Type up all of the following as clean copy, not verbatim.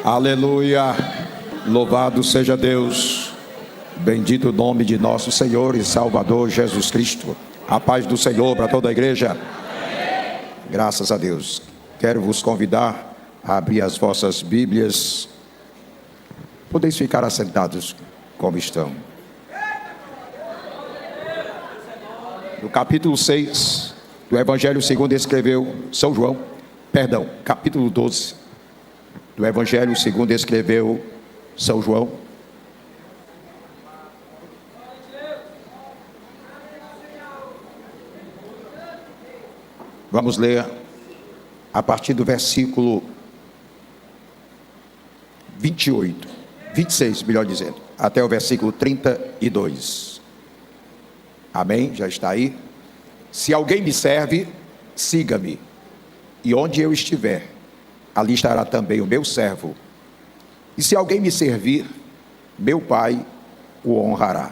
Aleluia, louvado seja Deus, bendito o nome de nosso Senhor e Salvador Jesus Cristo. A paz do Senhor para toda a igreja. Graças a Deus. Quero vos convidar a abrir as vossas Bíblias. Podeis ficar assentados como estão. No capítulo 6 do Evangelho segundo escreveu São João, capítulo 12 do Evangelho segundo escreveu São João. Vamos ler a partir do versículo 26, melhor dizendo, até o versículo 32. Amém? Já está aí? Se alguém me serve, siga-me, e onde eu estiver, ali estará também o meu servo. E se alguém me servir, meu Pai o honrará.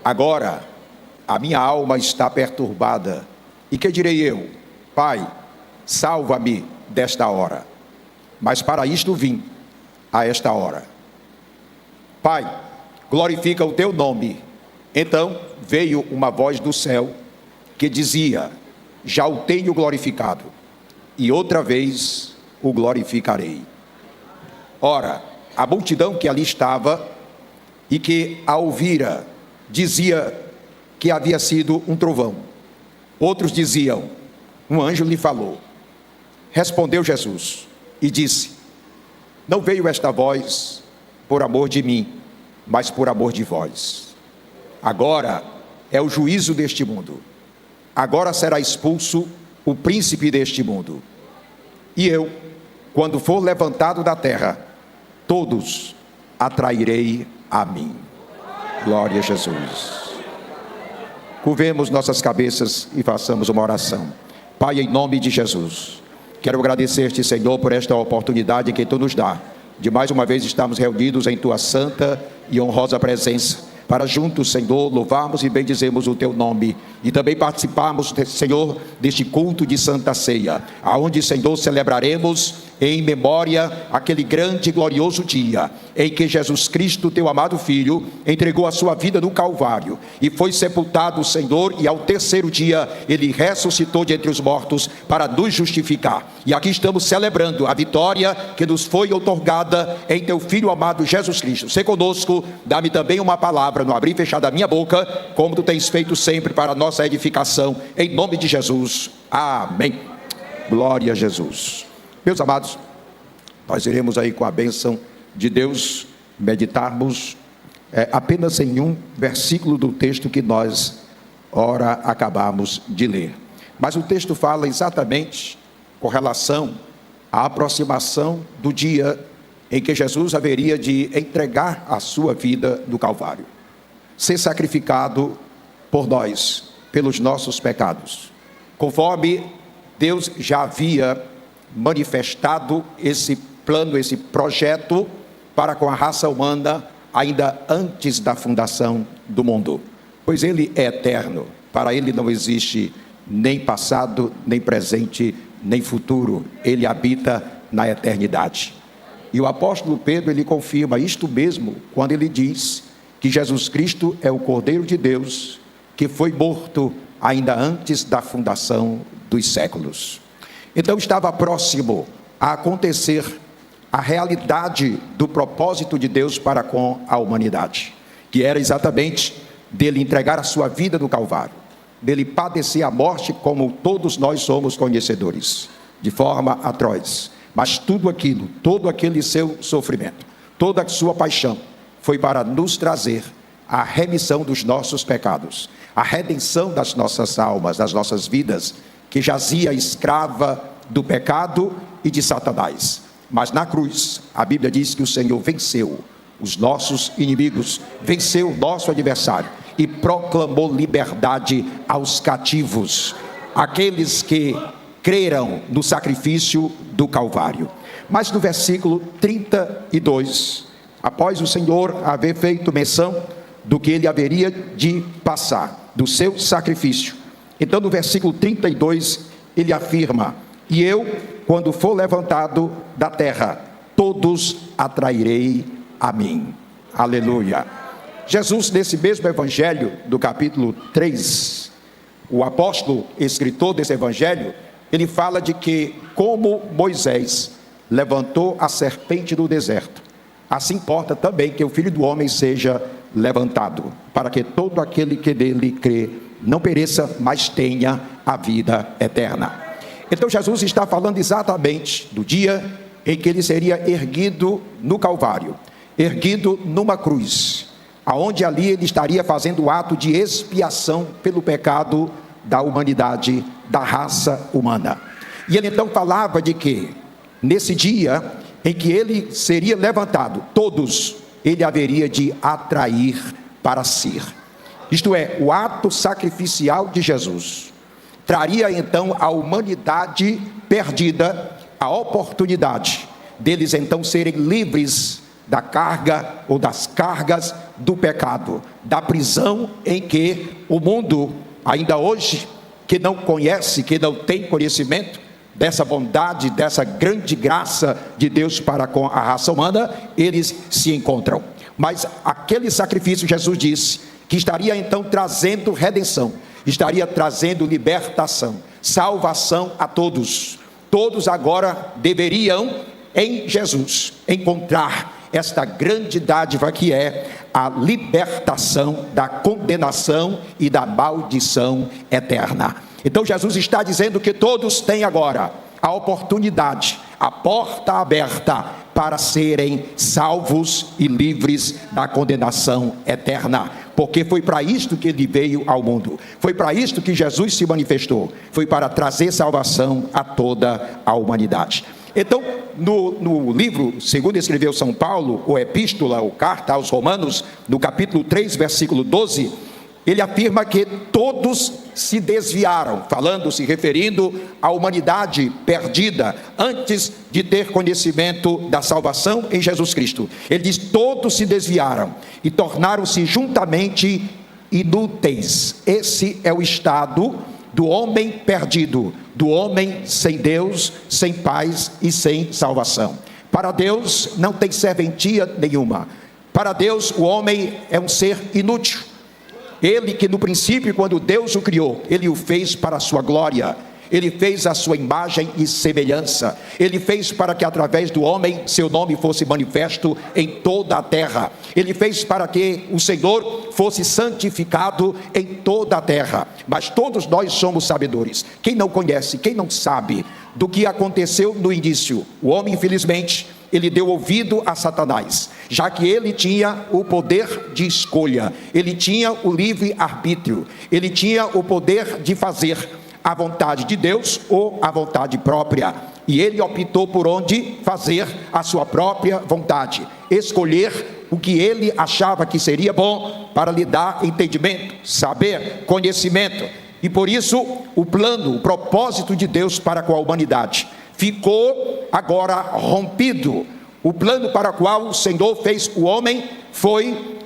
Agora, a minha alma está perturbada. E que direi eu? Pai, salva-me desta hora. Mas para isto vim, a esta hora. Pai, glorifica o teu nome. Então veio uma voz do céu que dizia: já o tenho glorificado, e outra vez o glorificarei. Ora, a multidão que ali estava e que a ouvira dizia que havia sido um trovão. Outros diziam: um anjo lhe falou. Respondeu Jesus e disse: não veio esta voz por amor de mim, mas por amor de vós. Agora é o juízo deste mundo. Agora será expulso o príncipe deste mundo. E eu, quando for levantado da terra, todos atrairei a mim. Glória a Jesus. Curvemos nossas cabeças e façamos uma oração. Pai, em nome de Jesus, quero agradecer-te, Senhor, por esta oportunidade que tu nos dá, de mais uma vez estarmos reunidos em tua santa e honrosa presença, para juntos, Senhor, louvarmos e bendizemos o teu nome, e também participarmos, Senhor, deste culto de Santa Ceia, aonde, Senhor, celebraremos em memória aquele grande e glorioso dia em que Jesus Cristo, teu amado Filho, entregou a sua vida no Calvário e foi sepultado, Senhor, e ao terceiro dia ele ressuscitou de entre os mortos para nos justificar. E aqui estamos celebrando a vitória que nos foi outorgada em teu Filho amado Jesus Cristo. Sê conosco, dá-me também uma palavra no abrir e fechar da minha boca, como tu tens feito sempre para a nossa edificação, em nome de Jesus. Amém. Glória a Jesus. Meus amados, nós iremos aí com a bênção de Deus meditarmos apenas em um versículo do texto que nós ora acabamos de ler. Mas o texto fala exatamente com relação à aproximação do dia em que Jesus haveria de entregar a sua vida no Calvário, ser sacrificado por nós, pelos nossos pecados, conforme Deus já havia manifestado esse plano, esse projeto para com a raça humana ainda antes da fundação do mundo, pois ele é eterno. Para ele não existe nem passado, nem presente, nem futuro. Ele habita na eternidade. E o apóstolo Pedro, ele confirma isto mesmo quando ele diz que Jesus Cristo é o Cordeiro de Deus que foi morto ainda antes da fundação dos séculos. Então estava próximo a acontecer a realidade do propósito de Deus para com a humanidade, que era exatamente dele entregar a sua vida no Calvário, dele padecer a morte como todos nós somos conhecedores, de forma atroz. Mas tudo aquilo, todo aquele seu sofrimento, toda a sua paixão, foi para nos trazer a remissão dos nossos pecados, a redenção das nossas almas, das nossas vidas, que jazia escrava do pecado e de Satanás. Mas na cruz, a Bíblia diz que o Senhor venceu os nossos inimigos, venceu o nosso adversário e proclamou liberdade aos cativos, aqueles que creram no sacrifício do Calvário. Mas no versículo 32, após o Senhor haver feito menção do que ele haveria de passar, do seu sacrifício, então no versículo 32 ele afirma: e eu, quando for levantado da terra, todos atrairei a mim. Aleluia. Jesus, nesse mesmo evangelho do capítulo 3, o apóstolo, escritor desse evangelho, ele fala de que como Moisés levantou a serpente do deserto, assim importa também que o Filho do Homem seja levantado, para que todo aquele que nele crê não pereça, mas tenha a vida eterna. Então Jesus está falando exatamente do dia em que ele seria erguido no Calvário, erguido numa cruz, aonde ali ele estaria fazendo o ato de expiação pelo pecado da humanidade, da raça humana. E ele então falava de que nesse dia em que ele seria levantado, todos ele haveria de atrair para si. Isto é, o ato sacrificial de Jesus traria então à humanidade perdida a oportunidade deles então serem livres da carga ou das cargas do pecado, da prisão em que o mundo, ainda hoje, que não conhece, que não tem conhecimento dessa bondade, dessa grande graça de Deus para com a raça humana, eles se encontram. Mas aquele sacrifício, Jesus disse, que estaria então trazendo redenção, estaria trazendo libertação, salvação a todos. Todos agora deveriam, em Jesus, encontrar esta grande dádiva que é a libertação da condenação e da maldição eterna. Então Jesus está dizendo que todos têm agora a oportunidade, a porta aberta para serem salvos e livres da condenação eterna, porque foi para isto que ele veio ao mundo, foi para isto que Jesus se manifestou, foi para trazer salvação a toda a humanidade. Então, no livro, segundo escreveu São Paulo, ou epístola, ou carta aos Romanos, no capítulo 3, versículo 12, ele afirma que todos se desviaram, se referindo à humanidade perdida, antes de ter conhecimento da salvação em Jesus Cristo. Ele diz, todos se desviaram e tornaram-se juntamente inúteis. Esse é o estado do homem perdido, do homem sem Deus, sem paz e sem salvação. Para Deus não tem serventia nenhuma. Para Deus o homem é um ser inútil. Ele que no princípio, quando Deus o criou, ele o fez para a sua glória, ele fez a sua imagem e semelhança, ele fez para que através do homem seu nome fosse manifesto em toda a terra, ele fez para que o Senhor fosse santificado em toda a terra. Mas todos nós somos sabedores. Quem não conhece, quem não sabe do que aconteceu no início? O homem, infelizmente, ele deu ouvido a Satanás, já que ele tinha o poder de escolha, ele tinha o livre arbítrio, ele tinha o poder de fazer a vontade de Deus ou a vontade própria, e ele optou por onde fazer a sua própria vontade, escolher o que ele achava que seria bom para lhe dar entendimento, saber, conhecimento. E por isso o plano, o propósito de Deus para com a humanidade ficou agora rompido. O plano para o qual o Senhor fez o homem foi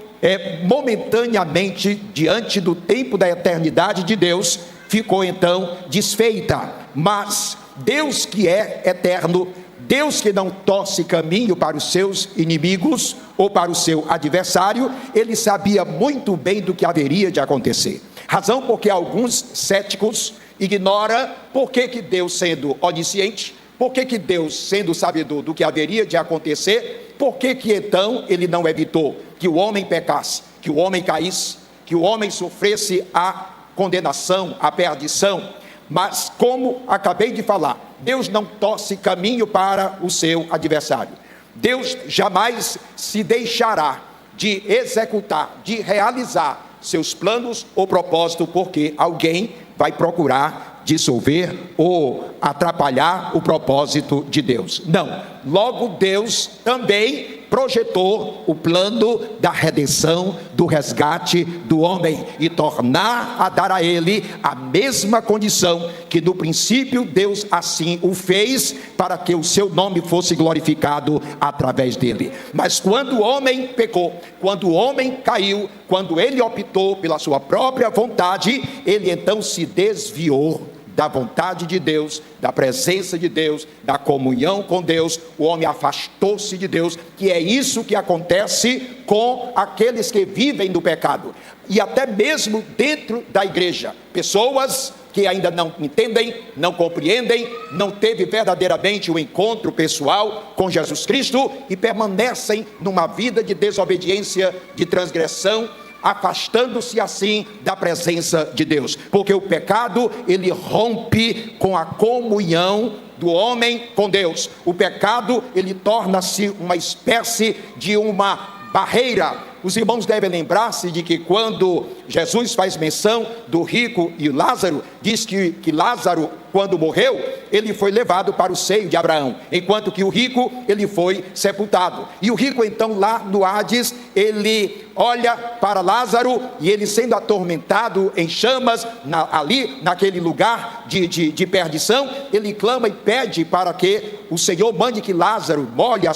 momentaneamente, diante do tempo da eternidade de Deus, ficou então desfeita. Mas Deus que é eterno, Deus que não torce caminho para os seus inimigos ou para o seu adversário, ele sabia muito bem do que haveria de acontecer. Razão porque alguns céticos ignoram por que Deus, sendo onisciente, por que Deus, sendo sabedor do que haveria de acontecer, por que então ele não evitou que o homem pecasse, que o homem caísse, que o homem sofresse a condenação, a perdição? Mas como acabei de falar, Deus não torce caminho para o seu adversário. Deus jamais se deixará de executar, de realizar seus planos ou propósito, porque alguém vai procurar dissolver ou atrapalhar o propósito de Deus. Não, logo Deus também projetou o plano da redenção, do resgate do homem, e tornar a dar a ele a mesma condição que no princípio Deus assim o fez, para que o seu nome fosse glorificado através dele. Mas quando o homem pecou, quando o homem caiu, quando ele optou pela sua própria vontade, ele então se desviou da vontade de Deus, da presença de Deus, da comunhão com Deus. O homem afastou-se de Deus, que é isso que acontece com aqueles que vivem no pecado. E até mesmo dentro da igreja, pessoas que ainda não entendem, não compreendem, não teve verdadeiramente um encontro pessoal com Jesus Cristo e permanecem numa vida de desobediência, de transgressão, afastando-se assim da presença de Deus, porque o pecado, ele rompe com a comunhão do homem com Deus. O pecado, ele torna-se uma espécie de uma barreira. Os irmãos devem lembrar-se de que quando Jesus faz menção do rico e Lázaro, diz que Lázaro, quando morreu, ele foi levado para o seio de Abraão, enquanto que o rico, ele foi sepultado. E o rico então lá no Hades, ele olha para Lázaro e ele sendo atormentado em chamas, ali naquele lugar de perdição, ele clama e pede para que o Senhor mande que Lázaro molhe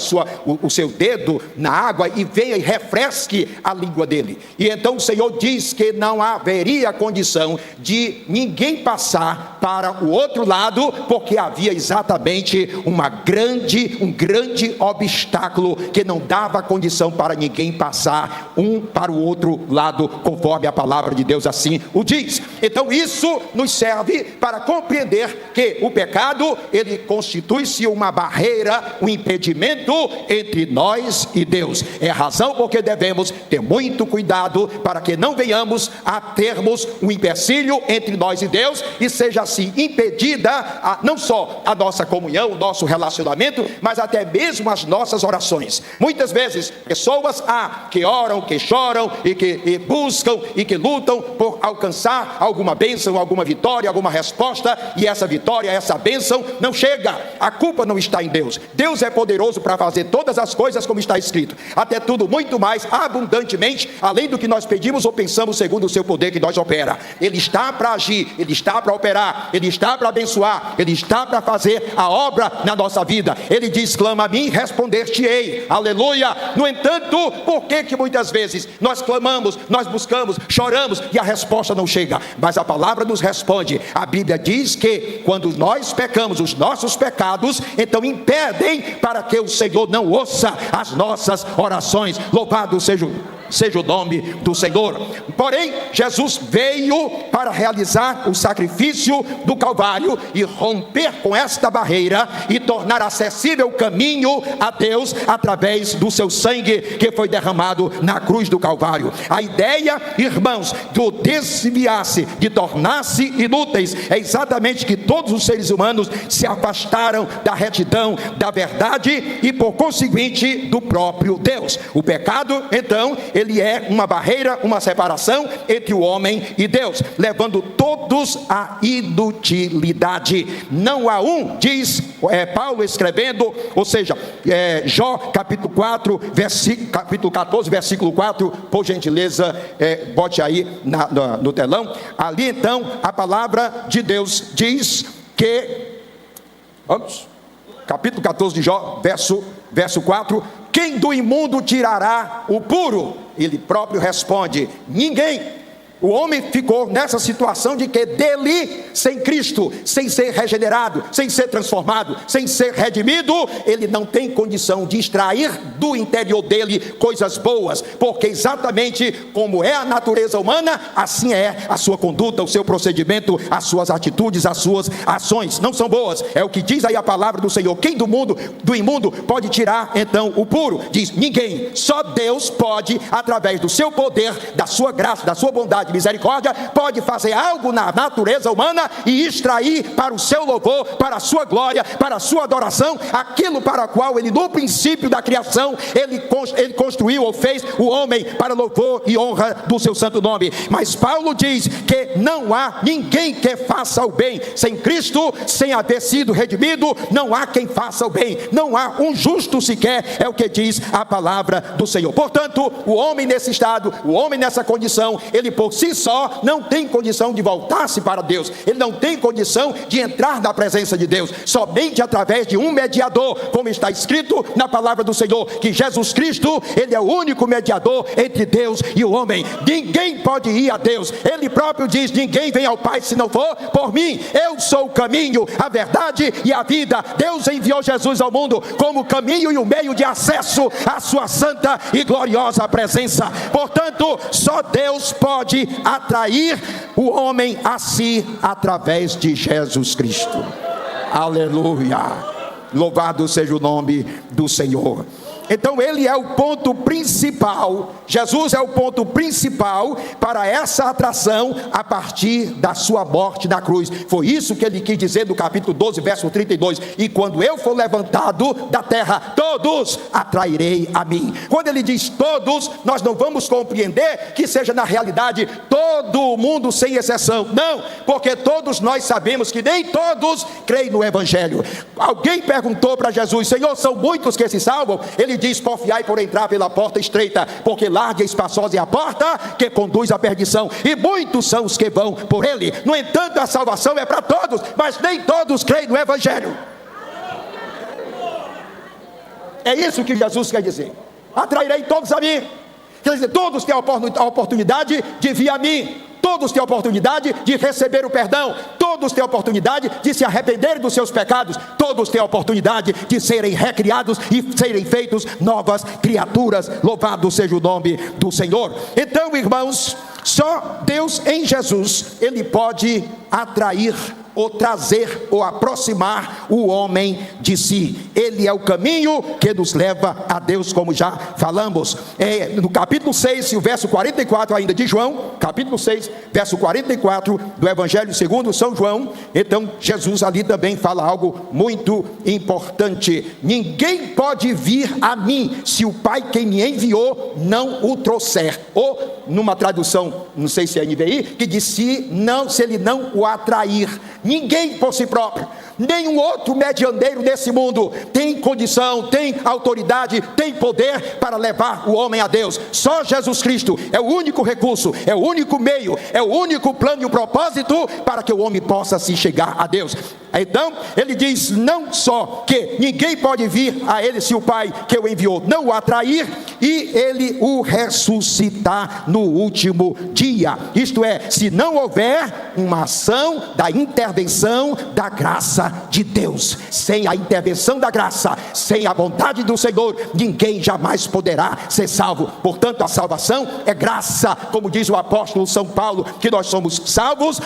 o seu dedo na água e venha e refresque a língua dele. E então o Senhor diz que não haveria condição de ninguém passar para o outro lado, porque havia exatamente um grande obstáculo que não dava condição para ninguém passar um para o outro lado, conforme a palavra de Deus assim o diz. Então isso nos serve para compreender que o pecado, ele constitui-se uma barreira, um impedimento entre nós e Deus. É a razão porque devemos ter muito cuidado para que não venhamos a termos um empecilho entre nós e Deus e seja assim impedida não só a nossa comunhão, o nosso relacionamento, mas até mesmo as nossas orações. Muitas vezes pessoas que oram, que choram e que buscam e que lutam por alcançar alguma bênção, alguma vitória, alguma resposta, e essa vitória, essa bênção não chega. A culpa não está em Deus. Deus é poderoso para fazer todas as coisas como está escrito, até tudo muito mais abundantemente, além do que nós pedimos ou pensamos, segundo o seu poder que nós opera. Ele está para agir, Ele está para operar, Ele está para abençoar, Ele está para fazer a obra na nossa vida. Ele diz: clama a mim, responder-te-ei. Aleluia. No entanto, por que muitas vezes nós clamamos, nós buscamos, choramos e a resposta não chega? Mas a palavra nos responde. A Bíblia diz que quando nós pecamos, os nossos pecados então impedem para que o Senhor não ouça as nossas orações. Louvado seja o nome do Senhor. Porém, Jesus veio para realizar o sacrifício do Calvário e romper com esta barreira e tornar acessível o caminho a Deus através do seu sangue que foi derramado na cruz do Calvário. A ideia, irmãos, do desviar-se, de tornar-se inúteis, é exatamente que todos os seres humanos se afastaram da retidão, da verdade e por conseguinte do próprio Deus. O pecado, então, ele é uma barreira, uma separação entre o homem e Deus, levando todos à inutilidade. Não há um, diz Paulo escrevendo, ou seja, Jó capítulo 14, versículo 4, por gentileza, bote aí no telão. Ali então a palavra de Deus diz que, vamos, capítulo 14 de Jó, verso 4: quem do imundo tirará o puro? Ele próprio responde: ninguém. O homem ficou nessa situação de que dele, sem Cristo, sem ser regenerado, sem ser transformado, sem ser redimido, ele não tem condição de extrair do interior dele coisas boas, porque exatamente como é a natureza humana, assim é a sua conduta, o seu procedimento, as suas atitudes, as suas ações não são boas. É o que diz aí a palavra do Senhor. Quem do imundo pode tirar então o puro? Diz: ninguém. Só Deus pode, através do seu poder, da sua graça, da sua bondade, misericórdia, pode fazer algo na natureza humana e extrair para o seu louvor, para a sua glória, para a sua adoração, aquilo para o qual ele no princípio da criação, ele construiu ou fez o homem para louvor e honra do seu santo nome. Mas Paulo diz que não há ninguém que faça o bem. Sem Cristo, sem haver sido redimido, não há quem faça o bem, não há um justo sequer, é o que diz a palavra do Senhor. Portanto, o homem nesse estado, o homem nessa condição, ele por si só não tem condição de voltar-se para Deus, ele não tem condição de entrar na presença de Deus, somente através de um mediador, como está escrito na palavra do Senhor, que Jesus Cristo, ele é o único mediador entre Deus e o homem. Ninguém pode ir a Deus, ele próprio diz: ninguém vem ao Pai se não for por mim. Eu sou o caminho, a verdade e a vida. Deus enviou Jesus ao mundo como o caminho e o meio de acesso à sua santa e gloriosa presença. Portanto, só Deus pode atrair o homem a si através de Jesus Cristo. Aleluia! Louvado seja o nome do Senhor. Então ele é o ponto principal, Jesus é o ponto principal para essa atração a partir da sua morte na cruz. Foi isso que ele quis dizer no capítulo 12, verso 32. E quando eu for levantado da terra, todos atrairei a mim. Quando ele diz todos, nós não vamos compreender que seja na realidade todo mundo sem exceção. Não, porque todos nós sabemos que nem todos creem no Evangelho. Alguém perguntou para Jesus: Senhor, são muitos que se salvam? Ele diz: porfiai por entrar pela porta estreita, porque larga e espaçosa é a porta que conduz à perdição, e muitos são os que vão por ele. No entanto, a salvação é para todos, mas nem todos creem no Evangelho. É isso que Jesus quer dizer: atrairei todos a mim. Quer dizer, todos têm a oportunidade de vir a mim, todos têm a oportunidade de receber o perdão, todos têm a oportunidade de se arrependerem dos seus pecados, todos têm a oportunidade de serem recriados e serem feitos novas criaturas. Louvado seja o nome do Senhor. Então, irmãos, só Deus em Jesus, ele pode atrair ou trazer ou aproximar o homem de si. Ele é o caminho que nos leva a Deus, como já falamos. No capítulo 6, o verso 44 ainda de João, capítulo 6, verso 44 do Evangelho segundo São João. Então Jesus ali também fala algo muito importante: ninguém pode vir a mim se o Pai quem me enviou não o trouxer. Ou numa tradução, não sei se é NVI, que diz: se ele não o atrair. Ninguém por si próprio, nenhum outro medianeiro nesse mundo tem condição, tem autoridade, tem poder para levar o homem a Deus. Só Jesus Cristo é o único recurso, é o único meio, é o único plano e o propósito para que o homem possa se chegar a Deus. Então ele diz não só que ninguém pode vir a ele se o Pai que o enviou não o atrair, e ele o ressuscitar no último dia. Isto é, se não houver uma ação da intervenção da graça de Deus. Sem a intervenção da graça, sem a vontade do Senhor, ninguém jamais poderá ser salvo. Portanto, a salvação é graça, como diz o apóstolo São Paulo, que nós somos salvos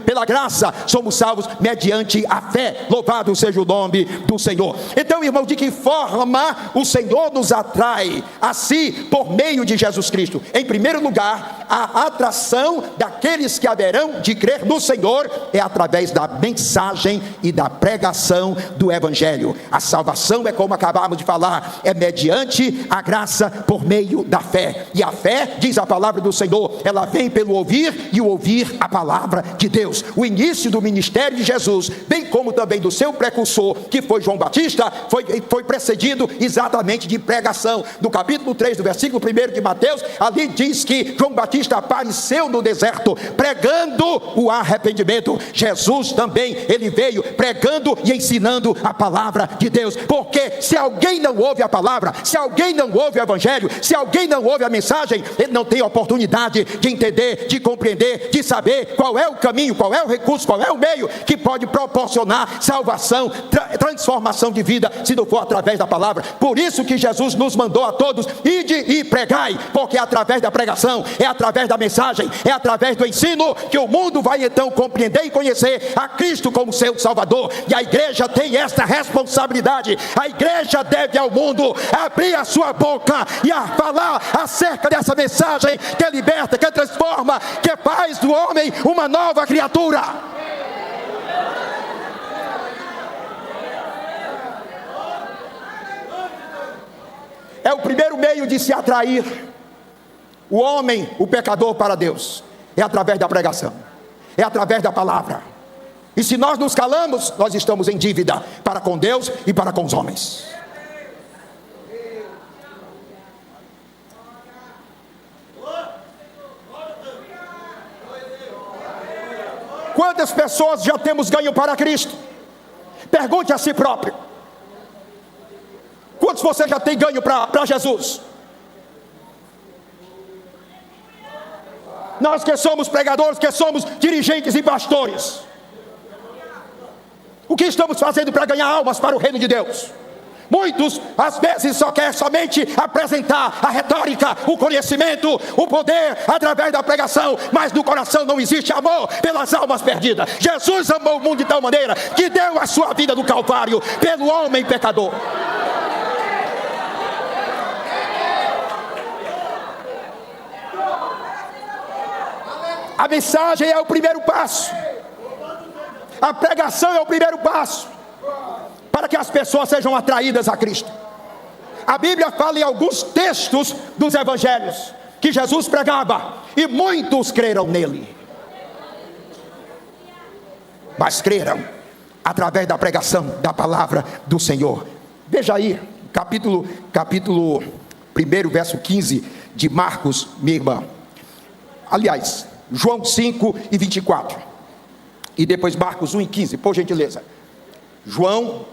pela graça, somos salvos mediante a fé. Louvado seja o nome do Senhor. Então, irmão, de que forma o Senhor nos atrai a si por meio de Jesus Cristo? Em primeiro lugar, a atração daqueles que haverão de crer no Senhor é através da mensagem e da pregação do Evangelho. A salvação é, como acabamos de falar, é mediante a graça por meio da fé. E a fé, diz a palavra do Senhor, ela vem pelo ouvir e o ouvir a palavra de Deus. O início do ministério de Jesus, bem como também do seu precursor, que foi João Batista, foi precedido exatamente de pregação. No capítulo 3, do versículo 1 de Mateus, ali diz que João Batista apareceu no deserto, pregando o arrependimento. Jesus também, ele veio pregando e ensinando a palavra de Deus. Porque se alguém não ouve a palavra, se alguém não ouve o Evangelho, se alguém não ouve a mensagem, ele não tem oportunidade de entender, de compreender, de saber qual é o caminho, qual é o recurso, qual é o meio que pode proporcionar salvação, transformação de vida, se não for através da palavra. Por isso que Jesus nos mandou a todos: ide e pregai, porque é através da pregação, é através da mensagem, é através do ensino que o mundo vai então compreender e conhecer a Cristo como seu Salvador. E a igreja tem esta responsabilidade. A igreja deve ao mundo abrir a sua boca e a falar acerca dessa mensagem que liberta, que transforma, que faz do homem uma nova criatura. É o primeiro meio de se atrair o homem, o pecador, para Deus. É através da pregação, é através da palavra. E se nós nos calamos, nós estamos em dívida para com Deus e para com os homens. Quantas pessoas já temos ganho para Cristo? Pergunte a si próprio. Quantos você já tem ganho para Jesus? Nós que somos pregadores, que somos dirigentes e pastores, o que estamos fazendo para ganhar almas para o reino de Deus? Muitos, às vezes, só querem somente apresentar a retórica, o conhecimento, o poder, através da pregação, mas no coração não existe amor pelas almas perdidas. Jesus amou o mundo de tal maneira que deu a sua vida no Calvário pelo homem pecador. A mensagem é o primeiro passo. A pregação é o primeiro passo para que as pessoas sejam atraídas a Cristo. A Bíblia fala em alguns textos dos evangelhos que Jesus pregava e muitos creram nele. Mas creram através da pregação da palavra do Senhor. Veja aí, capítulo 1, verso 15 de Marcos, minha irmã. Aliás, João 5 e 24. E depois Marcos 1 e 15, por gentileza. João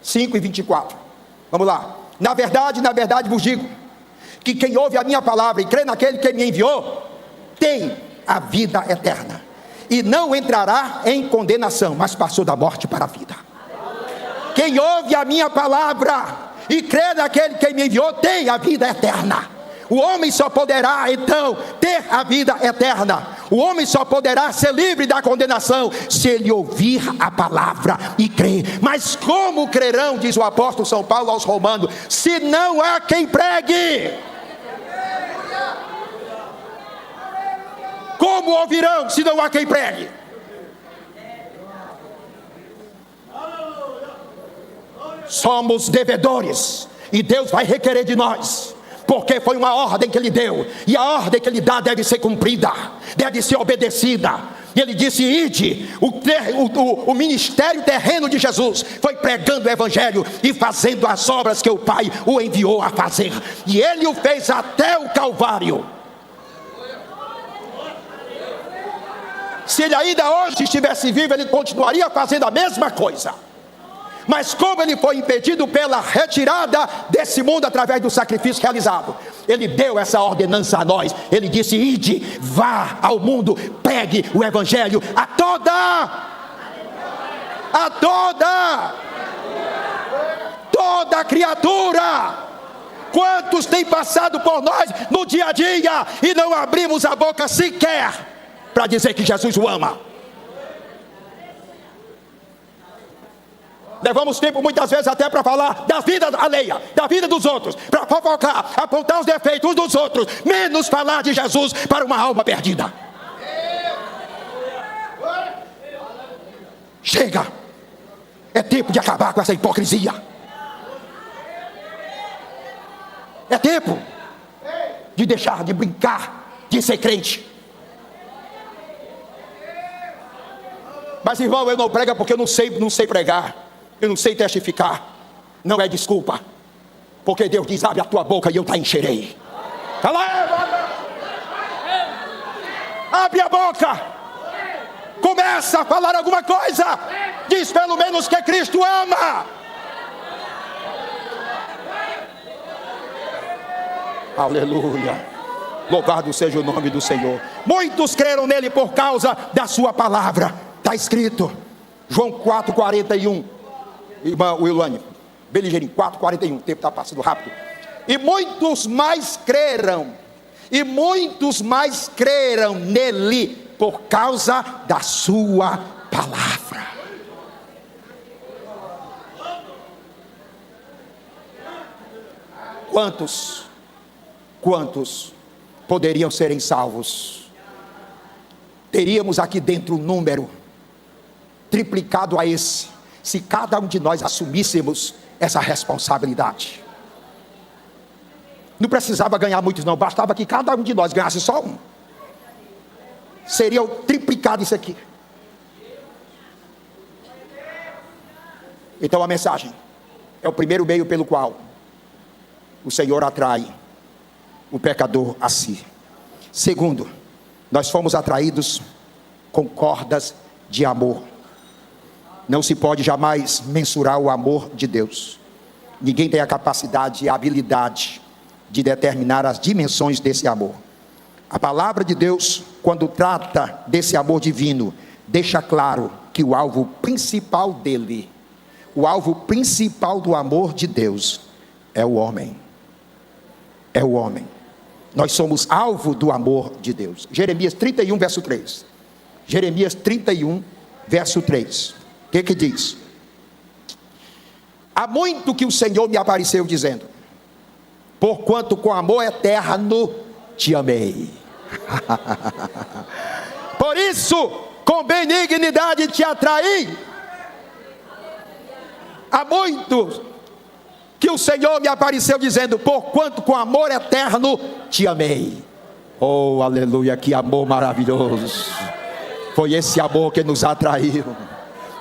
5 e 24. Vamos lá. Na verdade vos digo, que quem ouve a minha palavra e crê naquele que me enviou, tem a vida eterna. E não entrará em condenação, mas passou da morte para a vida. Quem ouve a minha palavra e crê naquele que me enviou, tem a vida eterna. O homem só poderá então ter a vida eterna. O homem só poderá ser livre da condenação se ele ouvir a palavra e crer. Mas como crerão, diz o apóstolo São Paulo aos Romanos, se não há quem pregue? Como ouvirão se não há quem pregue? Somos devedores e Deus vai requerer de nós, porque foi uma ordem que ele deu, e a ordem que ele dá deve ser cumprida, deve ser obedecida. E ele disse: ide. O ministério terreno de Jesus foi pregando o evangelho e fazendo as obras que o Pai o enviou a fazer, e ele o fez até o Calvário. Se ele ainda hoje estivesse vivo, ele continuaria fazendo a mesma coisa. Mas como ele foi impedido pela retirada desse mundo através do sacrifício realizado, ele deu essa ordenança a nós. Ele disse: ide, vá ao mundo, pregue o evangelho a toda criatura. Quantos têm passado por nós no dia a dia e não abrimos a boca sequer para dizer que Jesus o ama? Levamos tempo muitas vezes até para falar da vida alheia, da vida dos outros, para fofocar, apontar os defeitos dos outros, menos falar de Jesus para uma alma perdida. Chega! É tempo de acabar com essa hipocrisia. É tempo de deixar de brincar de ser crente. Mas, irmão, eu não prego porque eu não sei pregar, eu não sei testificar. Não é desculpa, porque Deus diz: abre a tua boca e eu te encherei. Abre a boca, começa a falar alguma coisa, diz pelo menos que Cristo ama. Aleluia, louvado seja o nome do Senhor. Muitos creram nele por causa da sua palavra. Está escrito, João 4,41. Irmã Wilane, bem ligeirinho, 4,41. O tempo está passando rápido. E muitos mais creram nele por causa da sua palavra. Quantos poderiam serem salvos? Teríamos aqui dentro um número triplicado a esse, se cada um de nós assumíssemos essa responsabilidade. Não precisava ganhar muitos não, bastava que cada um de nós ganhasse só um. Seria triplicado isso aqui. Então a mensagem é o primeiro meio pelo qual o Senhor atrai o pecador a si. Segundo, nós fomos atraídos com cordas de amor. Não se pode jamais mensurar o amor de Deus. Ninguém tem a capacidade e a habilidade de determinar as dimensões desse amor. A palavra de Deus, quando trata desse amor divino, deixa claro que o alvo principal dele, o alvo principal do amor de Deus, é o homem. É o homem. Nós somos alvo do amor de Deus. Jeremias 31, verso 3. Jeremias 31, verso 3. O que diz? Há muito que o Senhor me apareceu dizendo: porquanto com amor eterno te amei. Por isso, com benignidade te atraí. Há muito que o Senhor me apareceu dizendo: porquanto com amor eterno te amei. Oh, aleluia, que amor maravilhoso. Foi esse amor que nos atraiu.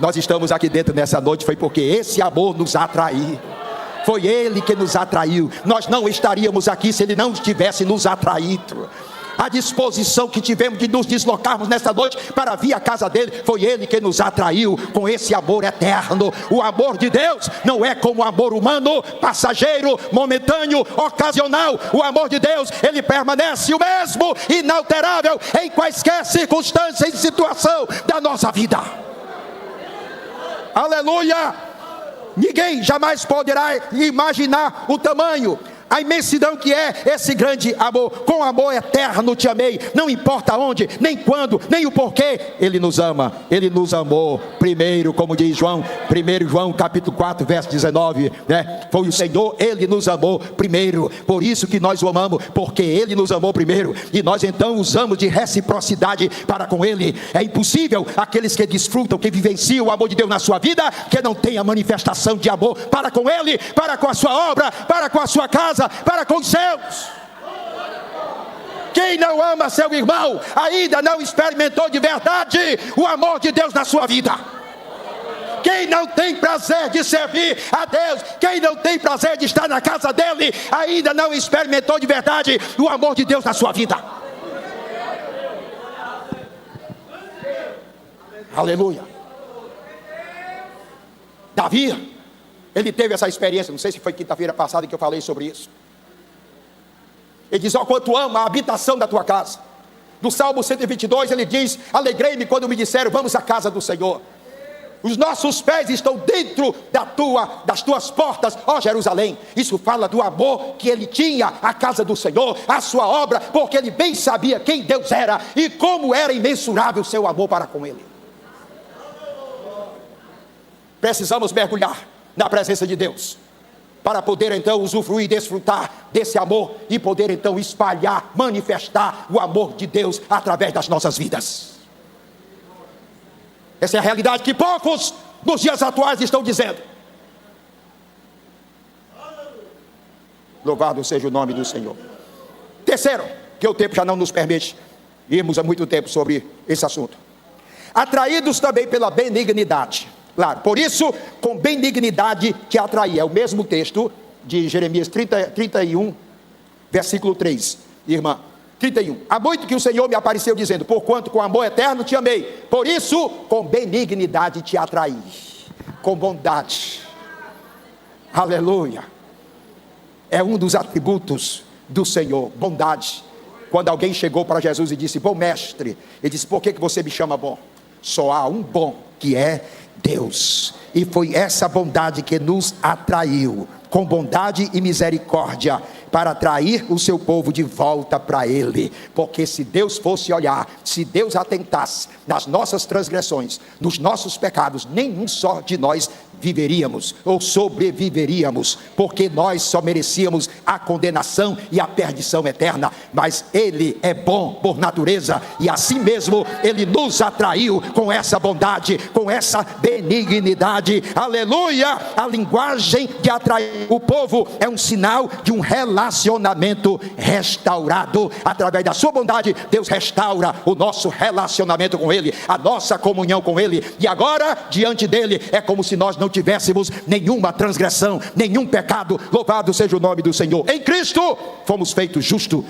Nós estamos aqui dentro nessa noite foi porque esse amor nos atraiu. Foi Ele que nos atraiu. Nós não estaríamos aqui se Ele não tivesse nos atraído. A disposição que tivemos de nos deslocarmos nesta noite para vir à casa dele, foi Ele que nos atraiu com esse amor eterno. O amor de Deus não é como o amor humano, passageiro, momentâneo, ocasional. O amor de Deus, ele permanece o mesmo, inalterável, em quaisquer circunstâncias e situação da nossa vida. Aleluia! Ninguém jamais poderá imaginar o tamanho, a imensidão que é esse grande amor. Com amor eterno te amei. Não importa onde, nem quando, nem o porquê. Ele nos ama. Ele nos amou primeiro, como diz João, 1 João capítulo 4, verso 19, né? Foi o Senhor, Ele nos amou primeiro. Por isso que nós o amamos, porque Ele nos amou primeiro. E nós então usamos de reciprocidade para com Ele. É impossível aqueles que desfrutam, que vivenciam o amor de Deus na sua vida, que não tenha manifestação de amor para com Ele, para com a sua obra, para com a sua casa, para com os céus. Quem não ama seu irmão ainda não experimentou de verdade o amor de Deus na sua vida. Quem não tem prazer de servir a Deus, quem não tem prazer de estar na casa dele, ainda não experimentou de verdade o amor de Deus na sua vida. Aleluia. Davi, ele teve essa experiência, não sei se foi quinta-feira passada que eu falei sobre isso. Ele diz: ó, quanto amo a habitação da tua casa. No Salmo 122 ele diz: alegrei-me quando me disseram, vamos à casa do Senhor. Os nossos pés estão dentro das tuas portas, ó Jerusalém. Isso fala do amor que ele tinha à casa do Senhor, à sua obra, porque ele bem sabia quem Deus era e como era imensurável o seu amor para com ele. Precisamos mergulhar na presença de Deus, para poder então usufruir e desfrutar desse amor, e poder então espalhar, manifestar o amor de Deus através das nossas vidas. Essa é a realidade que poucos nos dias atuais estão dizendo. Louvado seja o nome do Senhor. Terceiro, que o tempo já não nos permite irmos há muito tempo sobre esse assunto. Atraídos também pela benignidade. Claro, por isso, com benignidade te atraí. É o mesmo texto de Jeremias 31, versículo 3. Irmã, 31. Há muito que o Senhor me apareceu dizendo: porquanto com amor eterno te amei. Por isso, com benignidade te atraí. Com bondade. Aleluia. É um dos atributos do Senhor, bondade. Quando alguém chegou para Jesus e disse: bom mestre, ele disse: por que você me chama bom? Só há um bom, que é Deus. E foi essa bondade que nos atraiu, com bondade e misericórdia, para atrair o seu povo de volta para Ele. Porque se Deus fosse olhar, se Deus atentasse nas nossas transgressões, nos nossos pecados, nenhum só de nós viveríamos ou sobreviveríamos, porque nós só merecíamos a condenação e a perdição eterna. Mas Ele é bom por natureza, e assim mesmo Ele nos atraiu com essa bondade, com essa benignidade. Aleluia! A linguagem de atrair o povo é um sinal de um relacionamento relacionamento restaurado. Através da sua bondade, Deus restaura o nosso relacionamento com Ele, a nossa comunhão com Ele. E agora, diante dEle, é como se nós não tivéssemos nenhuma transgressão, nenhum pecado. Louvado seja o nome do Senhor. Em Cristo, fomos feitos justos,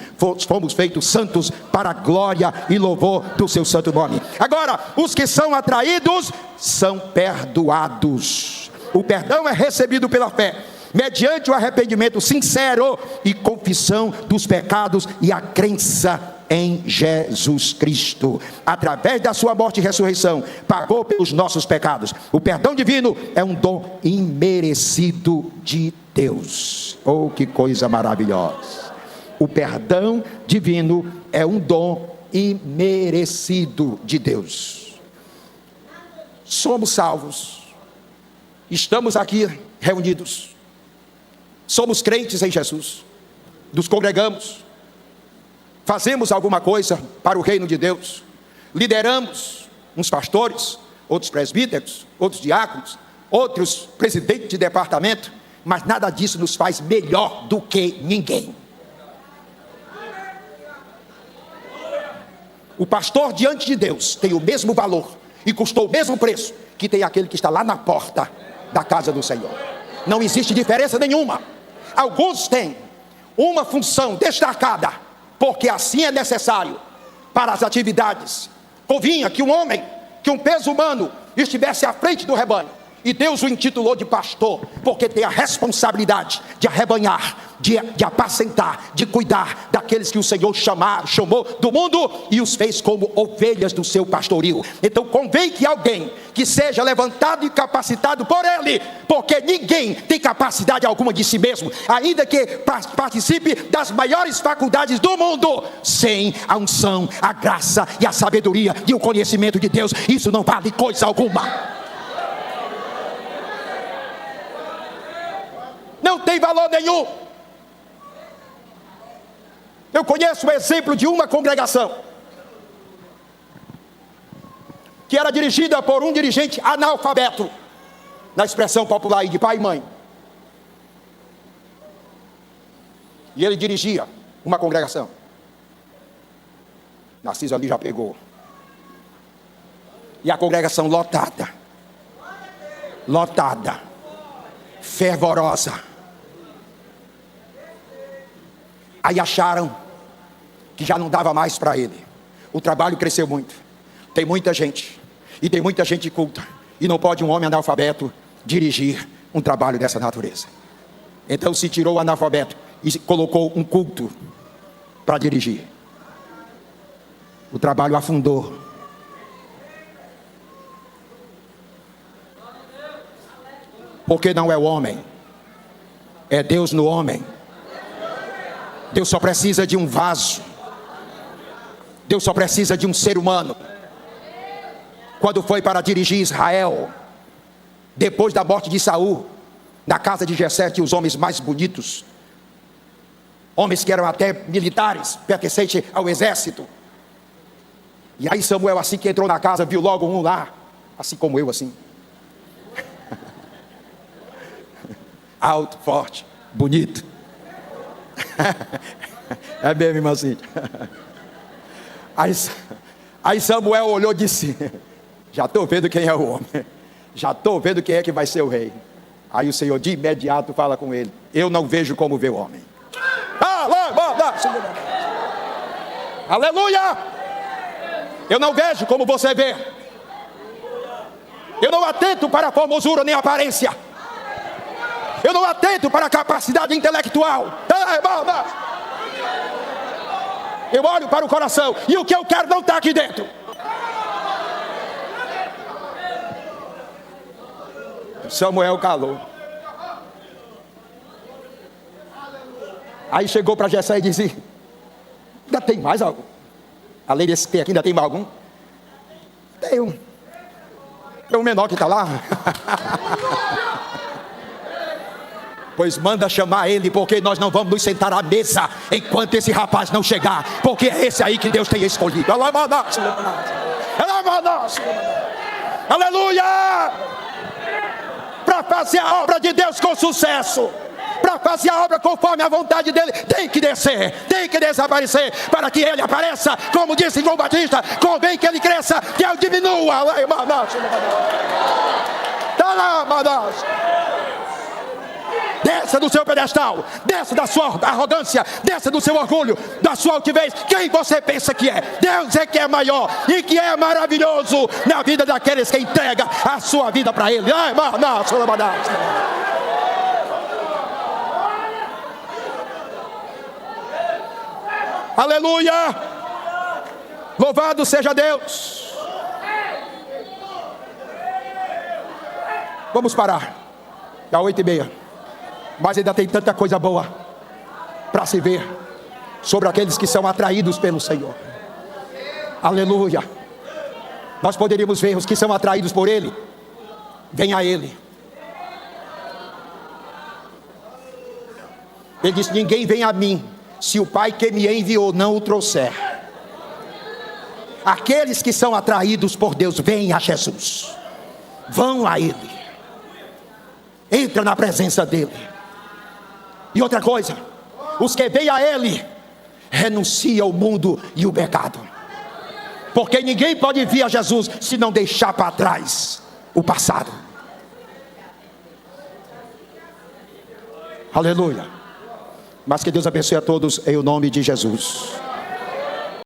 fomos feitos santos, para a glória e louvor do seu santo nome. Agora, os que são atraídos são perdoados. O perdão é recebido pela fé, mediante o arrependimento sincero e confissão dos pecados e a crença em Jesus Cristo. Através da sua morte e ressurreição, pagou pelos nossos pecados. O perdão divino é um dom imerecido de Deus. Oh, que coisa maravilhosa! O perdão divino é um dom imerecido de Deus. Somos salvos, estamos aqui reunidos, somos crentes em Jesus, nos congregamos, fazemos alguma coisa para o reino de Deus, lideramos uns pastores, outros presbíteros, outros diáconos, outros presidentes de departamento, mas nada disso nos faz melhor do que ninguém. O pastor diante de Deus tem o mesmo valor e custou o mesmo preço que tem aquele que está lá na porta da casa do Senhor. Não existe diferença nenhuma. Alguns têm uma função destacada, porque assim é necessário para as atividades. Convinha que um homem, que um peso humano estivesse à frente do rebanho, e Deus o intitulou de pastor, porque tem a responsabilidade de arrebanhar, de apacentar, de cuidar daqueles que o Senhor chamou do mundo e os fez como ovelhas do seu pastoril. Então convém que alguém que seja levantado e capacitado por Ele, porque ninguém tem capacidade alguma de si mesmo, ainda que participe das maiores faculdades do mundo, sem a unção, a graça e a sabedoria e o conhecimento de Deus, isso não vale coisa alguma. Não tem valor nenhum. Eu conheço o exemplo de uma congregação que era dirigida por um dirigente analfabeto, na expressão popular aí, de pai e mãe. E ele dirigia uma congregação. Narciso ali já pegou. E a congregação lotada, fervorosa. Aí acharam que já não dava mais para ele. O trabalho cresceu muito, tem muita gente, e tem muita gente culta, e não pode um homem analfabeto dirigir um trabalho dessa natureza. Então se tirou o analfabeto e colocou um culto para dirigir. O trabalho afundou. Porque não é o homem, é Deus no homem. Deus só precisa de um vaso. Deus só precisa de um ser humano. Quando foi para dirigir Israel, depois da morte de Saul, na casa de Jessé tinha os homens mais bonitos, homens que eram até militares, pertencentes ao exército. E aí Samuel, assim que entrou na casa, viu logo um lá, assim como eu, assim, alto, forte, bonito. É mesmo, irmãozinho. Aí Samuel olhou e disse: já estou vendo quem é o homem, já estou vendo quem é que vai ser o rei. Aí o Senhor de imediato fala com ele: eu não vejo como vê o homem. Aleluia! Eu não vejo como você vê. Eu não atento para a formosura nem a aparência. Eu não atento para a capacidade intelectual. Eu olho para o coração, e o que eu quero não está aqui dentro. Samuel calou. Aí chegou para Jessé e disse: ainda tem mais algum? Além desse que tem aqui, ainda tem mais algum? Tem um. Tem um menor que está lá. Pois manda chamar ele, porque nós não vamos nos sentar à mesa enquanto esse rapaz não chegar, porque é esse aí que Deus tem escolhido. Aleluia! Para fazer a obra de Deus com sucesso, para fazer a obra conforme a vontade dele, tem que descer, tem que desaparecer, para que ele apareça. Como disse João Batista, convém que ele cresça, que eu diminua. Desça do seu pedestal, desça da sua arrogância, desça do seu orgulho, da sua altivez. Quem você pensa que é? Deus é que é maior e que é maravilhoso na vida daqueles que entregam a sua vida para Ele. Aleluia! Louvado seja Deus! Vamos parar. É 8h30. Mas ainda tem tanta coisa boa para se ver sobre aqueles que são atraídos pelo Senhor. Aleluia. Nós poderíamos ver os que são atraídos por Ele. Vem a Ele. Ele disse: ninguém vem a mim se o Pai que me enviou não o trouxer. Aqueles que são atraídos por Deus, vêm a Jesus. Vão a Ele. Entra na presença dEle. E outra coisa, os que vêm a Ele, renunciam ao mundo e o pecado. Porque ninguém pode vir a Jesus se não deixar para trás o passado. Aleluia. Mas que Deus abençoe a todos em o nome de Jesus.